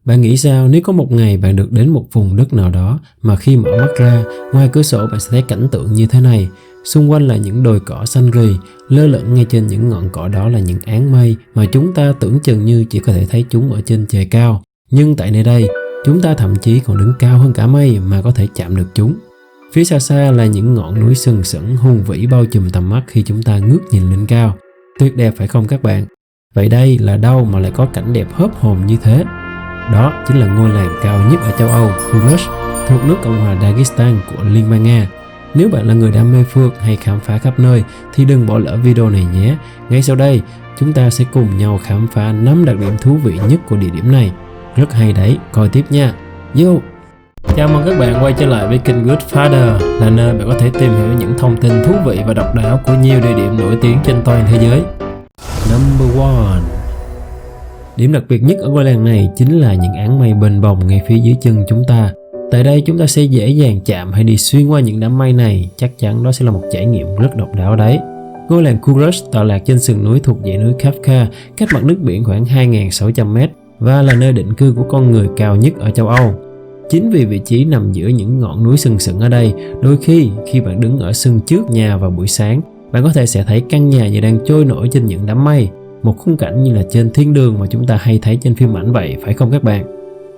Bạn nghĩ sao nếu có một ngày bạn được đến một vùng đất nào đó mà khi mở mắt ra, ngoài cửa sổ bạn sẽ thấy cảnh tượng như thế này. Xung quanh là những đồi cỏ xanh rì, lơ lửng ngay trên những ngọn cỏ đó là những áng mây mà chúng ta tưởng chừng như chỉ có thể thấy chúng ở trên trời cao. Nhưng tại nơi đây, chúng ta thậm chí còn đứng cao hơn cả mây mà có thể chạm được chúng. Phía xa xa là những ngọn núi sừng sững hùng vĩ bao trùm tầm mắt khi chúng ta ngước nhìn lên cao. Tuyệt đẹp phải không các bạn? Vậy đây là đâu mà lại có cảnh đẹp hớp hồn như thế? Đó chính là ngôi làng cao nhất ở châu Âu, Kouros, thuộc nước Cộng hòa Dagestan của Liên bang Nga. Nếu bạn là người đam mê phượt hay khám phá khắp nơi thì đừng bỏ lỡ video này nhé. Ngay sau đây, chúng ta sẽ cùng nhau khám phá 5 đặc điểm thú vị nhất của địa điểm này. Rất hay đấy, coi tiếp nha. Yo! Chào mừng các bạn quay trở lại với kênh Goodfather, là nơi bạn có thể tìm hiểu những thông tin thú vị và độc đáo của nhiều địa điểm nổi tiếng trên toàn thế giới. Number 1. Điểm đặc biệt nhất ở ngôi làng này chính là những áng mây bềnh bồng ngay phía dưới chân chúng ta. Tại đây chúng ta sẽ dễ dàng chạm hay đi xuyên qua những đám mây này, chắc chắn đó sẽ là một trải nghiệm rất độc đáo đấy. Ngôi làng Kouros tọa lạc trên sườn núi thuộc dãy núi Kafka, cách mặt nước biển khoảng 2.600m và là nơi định cư của con người cao nhất ở châu Âu. Chính vì vị trí nằm giữa những ngọn núi sừng sững ở đây, đôi khi bạn đứng ở sân trước nhà vào buổi sáng, bạn có thể sẽ thấy căn nhà như đang trôi nổi trên những đám mây, một khung cảnh như là trên thiên đường mà chúng ta hay thấy trên phim ảnh vậy, phải không các bạn?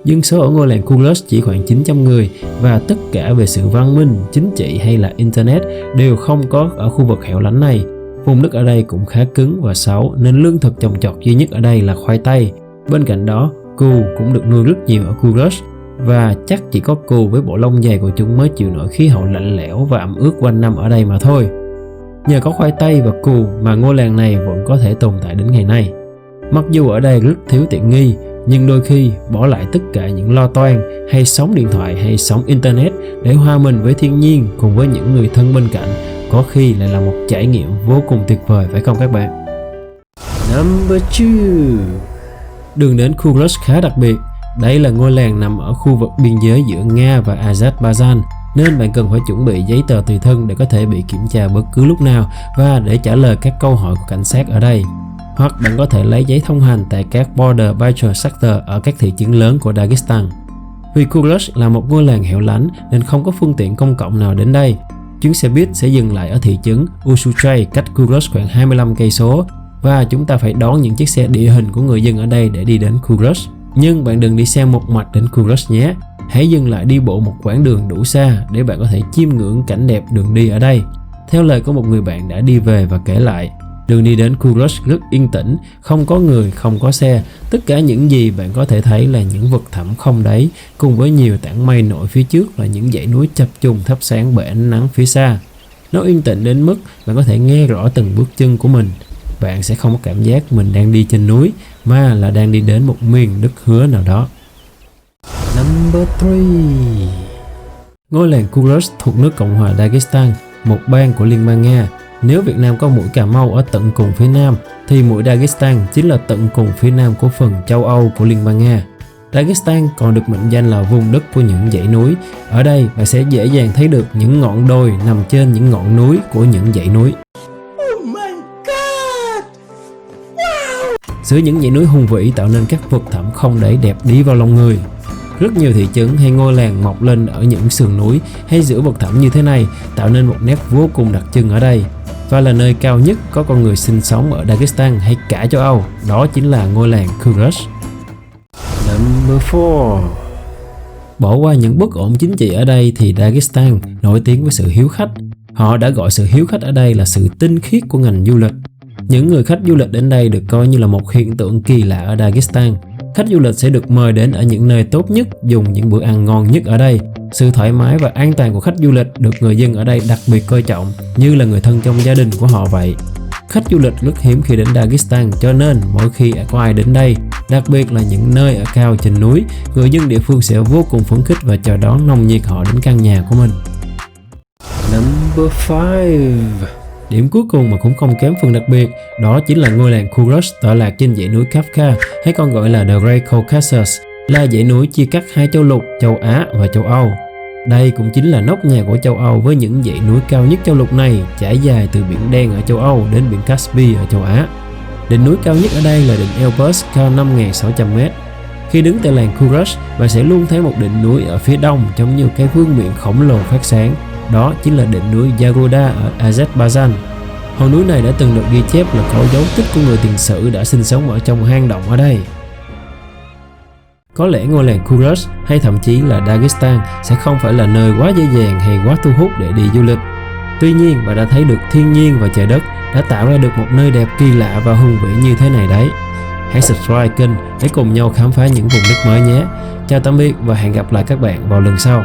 Dân số ở ngôi làng Kouros chỉ khoảng 900 người và tất cả về sự văn minh, chính trị hay là internet đều không có ở khu vực hẻo lánh này. Vùng đất ở đây cũng khá cứng và xấu nên lương thực trồng trọt duy nhất ở đây là khoai tây. Bên cạnh đó, cừu cũng được nuôi rất nhiều ở Kouros và chắc chỉ có cừu với bộ lông dày của chúng mới chịu nổi khí hậu lạnh lẽo và ẩm ướt quanh năm ở đây mà thôi. Nhờ có khoai tây và cừu mà ngôi làng này vẫn có thể tồn tại đến ngày nay. Mặc dù ở đây rất thiếu tiện nghi, nhưng đôi khi bỏ lại tất cả những lo toan hay sóng điện thoại hay sóng internet để hòa mình với thiên nhiên cùng với những người thân bên cạnh, có khi lại là một trải nghiệm vô cùng tuyệt vời, phải không các bạn? Number 2. Đường đến Kouros khá đặc biệt. Đây là ngôi làng nằm ở khu vực biên giới giữa Nga và Azerbaijan, nên bạn cần phải chuẩn bị giấy tờ tùy thân để có thể bị kiểm tra bất cứ lúc nào và để trả lời các câu hỏi của cảnh sát ở đây. Hoặc bạn có thể lấy giấy thông hành tại các border patrol sector ở các thị trấn lớn của Dagestan. Vì Kouros là một ngôi làng hẻo lánh nên không có phương tiện công cộng nào đến đây. Chuyến xe buýt sẽ dừng lại ở thị trấn Usuchay cách Kouros khoảng 25 cây số và chúng ta phải đón những chiếc xe địa hình của người dân ở đây để đi đến Kouros. Nhưng bạn đừng đi xe một mạch đến Kouros nhé. Hãy dừng lại đi bộ một quãng đường đủ xa để bạn có thể chiêm ngưỡng cảnh đẹp đường đi ở đây. Theo lời của một người bạn đã đi về và kể lại, đường đi đến Kouros rất yên tĩnh, không có người, không có xe. Tất cả những gì bạn có thể thấy là những vực thẳm không đáy, cùng với nhiều tảng mây nổi phía trước là những dãy núi chập trùng thắp sáng bởi ánh nắng phía xa. Nó yên tĩnh đến mức bạn có thể nghe rõ từng bước chân của mình. Bạn sẽ không có cảm giác mình đang đi trên núi, mà là đang đi đến một miền đất hứa nào đó. Number 3. Ngôi làng Kouros thuộc nước Cộng hòa Dagestan, một bang của Liên bang Nga. Nếu Việt Nam có mũi Cà Mau ở tận cùng phía nam, thì mũi Dagestan chính là tận cùng phía nam của phần châu Âu của Liên bang Nga. Dagestan còn được mệnh danh là vùng đất của những dãy núi. Ở đây bạn sẽ dễ dàng thấy được những ngọn đồi nằm trên những ngọn núi của những dãy núi. Oh my God! Wow! Giữa những dãy núi hùng vĩ tạo nên các vực thẳm không đáy đẹp đi vào lòng người. Rất nhiều thị trấn hay ngôi làng mọc lên ở những sườn núi hay giữa vực thẳm như thế này tạo nên một nét vô cùng đặc trưng ở đây, và là nơi cao nhất có con người sinh sống ở Dagestan hay cả châu Âu. Đó chính là ngôi làng Kouros. Number 4. Bỏ qua những bất ổn chính trị ở đây thì Dagestan nổi tiếng với sự hiếu khách. Họ đã gọi sự hiếu khách ở đây là sự tinh khiết của ngành du lịch. Những người khách du lịch đến đây được coi như là một hiện tượng kỳ lạ ở Dagestan. Khách du lịch sẽ được mời đến ở những nơi tốt nhất, dùng những bữa ăn ngon nhất ở đây. Sự thoải mái và an toàn của khách du lịch được người dân ở đây đặc biệt coi trọng, như là người thân trong gia đình của họ vậy. Khách du lịch rất hiếm khi đến Dagestan, cho nên mỗi khi có ai đến đây, đặc biệt là những nơi ở cao trên núi, người dân địa phương sẽ vô cùng phấn khích và chào đón nồng nhiệt họ đến căn nhà của mình. Number 5. Điểm cuối cùng mà cũng không kém phần đặc biệt, đó chính là ngôi làng Kouros tọa lạc trên dãy núi Kafka, hay còn gọi là The Great Caucasus, là dãy núi chia cắt hai châu lục, châu Á và châu Âu. Đây cũng chính là nóc nhà của châu Âu với những dãy núi cao nhất châu lục này trải dài từ biển Đen ở châu Âu đến biển Caspi ở châu Á. Đỉnh núi cao nhất ở đây là đỉnh Elbrus cao 5.600m. Khi đứng tại làng Kurush, bạn sẽ luôn thấy một đỉnh núi ở phía đông giống như cái vương miện khổng lồ phát sáng. Đó chính là đỉnh núi Yagoda ở Azerbaijan. Hòn núi này đã từng được ghi chép là có dấu tích của người tiền sử đã sinh sống ở trong hang động ở đây. Có lẽ ngôi làng Kurush hay thậm chí là Dagestan sẽ không phải là nơi quá dễ dàng hay quá thu hút để đi du lịch. Tuy nhiên, bạn đã thấy được thiên nhiên và trời đất đã tạo ra được một nơi đẹp kỳ lạ và hùng vĩ như thế này đấy. Hãy subscribe kênh để cùng nhau khám phá những vùng đất mới nhé. Chào tạm biệt và hẹn gặp lại các bạn vào lần sau.